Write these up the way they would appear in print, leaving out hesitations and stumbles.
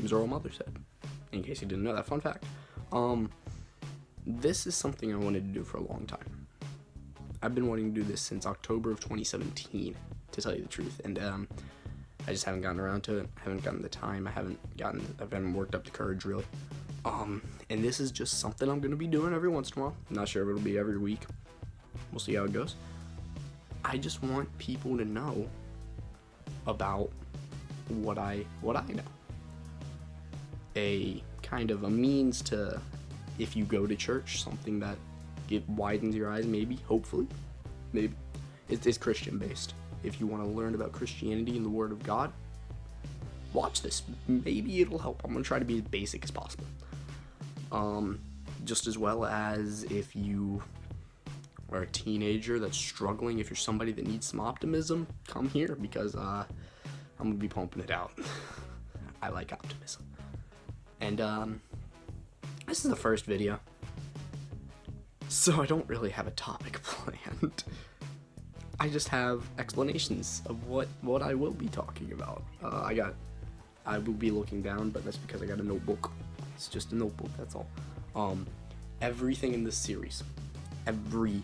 names are all Mother's Head. In case you didn't know that fun fact. This is something I wanted to do for a long time. I've been wanting to do this since October of 2017, to tell you the truth, and I just haven't gotten around to it. I haven't gotten the time. I haven't worked up the courage, really. And this is just something I'm gonna be doing every once in a while. I'm not sure if it'll be every week. We'll see how it goes. I just want people to know about what I know. A kind of a means to, if you go to church, something that it widens your eyes, maybe, hopefully, maybe. It's Christian based. If you want to learn about Christianity and the Word of God, watch this. Maybe it'll help. I'm going to try to be as basic as possible. Just as well as if you are a teenager that's struggling, if you're somebody that needs some optimism, come here, because I'm going to be pumping it out. I like optimism. And this is the first video, so I don't really have a topic planned. I just have explanations of what I will be talking about. I will be looking down, but that's because I got a notebook. It's just a notebook, that's all. Everything in this series, everything,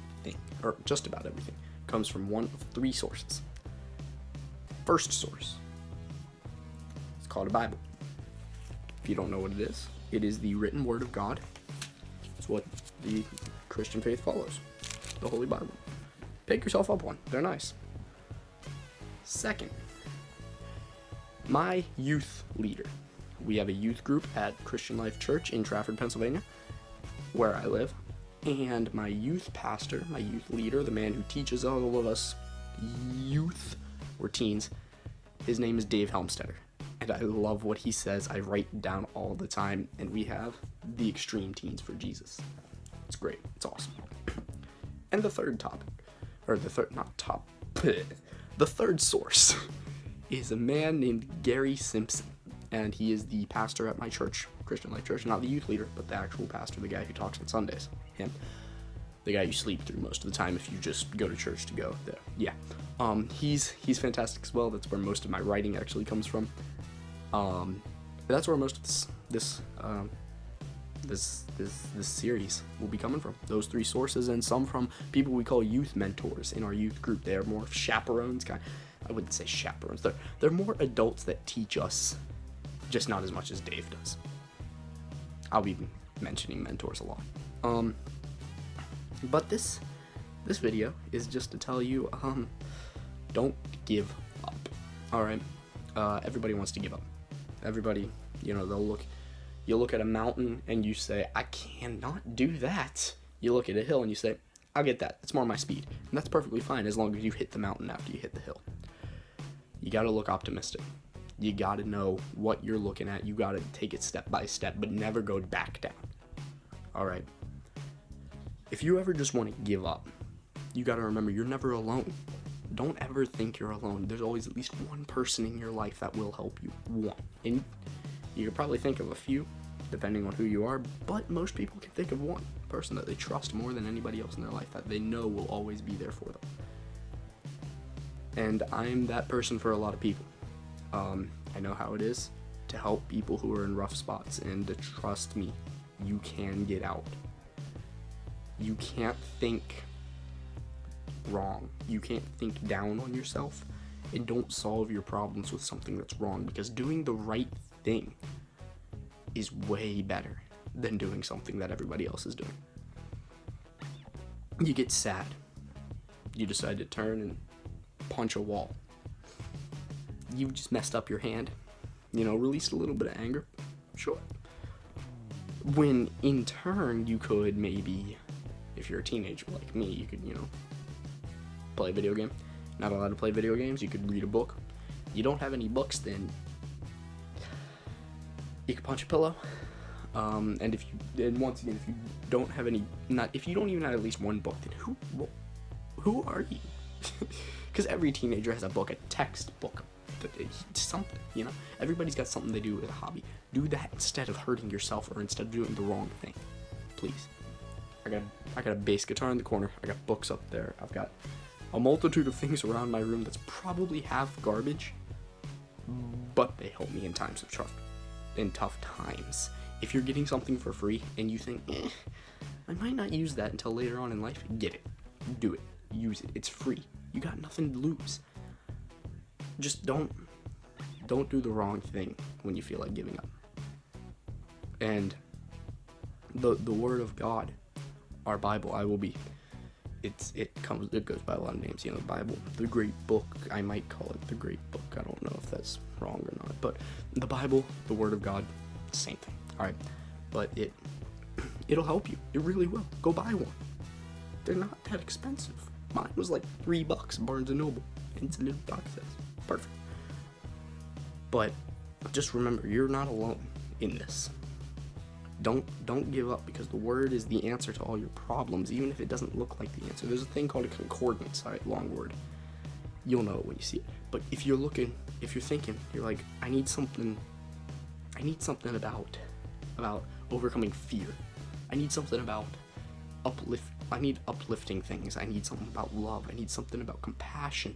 or just about everything, comes from one of three sources. First source, it's called a Bible. If you don't know what it is the written Word of God. It's what the Christian faith follows, the Holy Bible. Pick yourself up one. They're nice. Second, my youth leader. We have a youth group at Christian Life Church in Trafford, Pennsylvania, where I live. And my youth pastor, my youth leader, the man who teaches all of us youth or teens, his name is Dave Helmstetter. And I love what he says. I write it down all the time. And we have the Extreme Teens for Jesus. It's great. It's awesome. And the third topic, or the third source is a man named Gary Simpson. And he is the pastor at my church, Christian Life Church. Not the youth leader, but the actual pastor, the guy who talks on Sundays. Him. The guy you sleep through most of the time if you just go to church to go there. Yeah. He's fantastic as well. That's where most of my writing actually comes from. That's where most of this series will be coming from. Those three sources, and some from people we call youth mentors in our youth group. They are more chaperones, I wouldn't say chaperones. They're more adults that teach us, just not as much as Dave does. I'll be mentioning mentors a lot. But this video is just to tell you, don't give up. All right. Everybody wants to give up. Everybody, you look at a mountain and you say, I cannot do that. You look at a hill and you say, I'll get that. It's more my speed. And that's perfectly fine as long as you hit the mountain after you hit the hill. You got to look optimistic. You got to know what you're looking at. You got to take it step by step, but never go back down. All right. If you ever just want to give up, you got to remember you're never alone. Don't ever think you're alone. There's always at least one person in your life that will help you. One. And you could probably think of a few, depending on who you are, but most people can think of one person that they trust more than anybody else in their life, that they know will always be there for them. And I'm that person for a lot of people. I know how it is to help people who are in rough spots, and to trust me, you can get out. You can't think wrong. You can't think down on yourself, and don't solve your problems with something that's wrong, because doing the right thing is way better than doing something that everybody else is doing. You get sad. You decide to turn and punch a wall. You've just messed up your hand. Released a little bit of anger. Sure. When in turn you could maybe, if you're a teenager like me, you could, play a video game. Not allowed to play video games. You could read a book. You don't have any books, then you could punch a pillow. And once again, if you don't have if you don't even have at least one book, then who are you? Because every teenager has a book, a textbook, something, Everybody's got something they do as a hobby. Do that instead of hurting yourself, or instead of doing the wrong thing. Please. I got a bass guitar in the corner. I got books up there. I've got a multitude of things around my room that's probably half garbage, but they help me in times of trouble. in tough times. If you're getting something for free and you think, I might not use that until later on in life, get it. Do it. Use it. It's free. You got nothing to lose. Just don't do the wrong thing when you feel like giving up. And the Word of God, our Bible, it goes by a lot of names, the Bible, the great book. I might call it the great book. I don't know if that's wrong or not, but the Bible, the Word of God, same thing. All right, but it'll help you. It really will. Go buy one. They're not that expensive. Mine was like $3, Barnes & Noble. And it's a little box size. Perfect. But just remember, you're not alone in this. Don't give up, because the Word is the answer to all your problems, even if it doesn't look like the answer. There's a thing called a concordance, all right, long word. You'll know it when you see it. But if you're thinking, you're like, I need something about overcoming fear. I need something about uplifting things. I need something about love. I need something about compassion.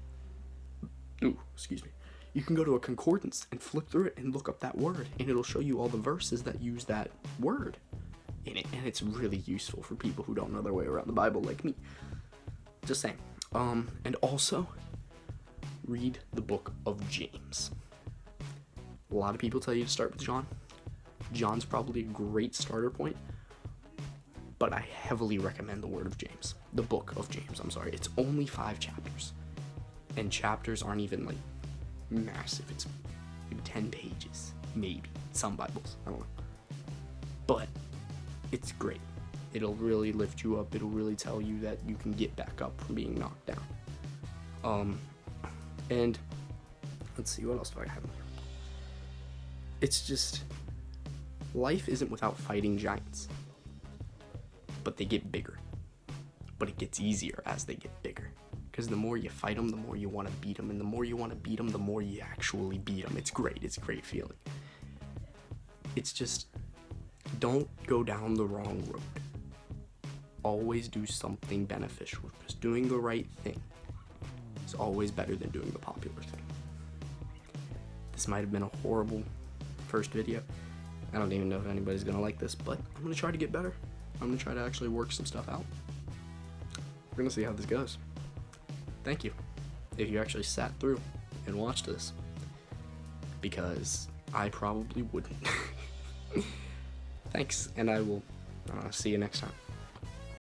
Ooh, excuse me. You can go to a concordance and flip through it and look up that word, and it'll show you all the verses that use that word in it, and it's really useful for people who don't know their way around the Bible like me. Just saying. And also, read the book of James. A lot of people tell you to start with John. John's probably a great starter point, but I heavily recommend the book of James, I'm sorry. It's only 5 chapters, and chapters aren't even like massive. It's maybe 10 pages, maybe. Some Bibles, I don't know. But it's great. It'll really lift you up. It'll really tell you that you can get back up from being knocked down. And let's see, what else do I have in here? It's just, life isn't without fighting giants, but they get bigger. But it gets easier as they get bigger. Because the more you fight them, the more you want to beat them. And the more you want to beat them, the more you actually beat them. It's great. It's a great feeling. It's just, don't go down the wrong road. Always do something beneficial. Because doing the right thing is always better than doing the popular thing. This might have been a horrible first video. I don't even know if anybody's going to like this, but I'm going to try to get better. I'm going to try to actually work some stuff out. We're going to see how this goes. Thank you if you actually sat through and watched this, because I probably wouldn't. Thanks, and I will see you next time.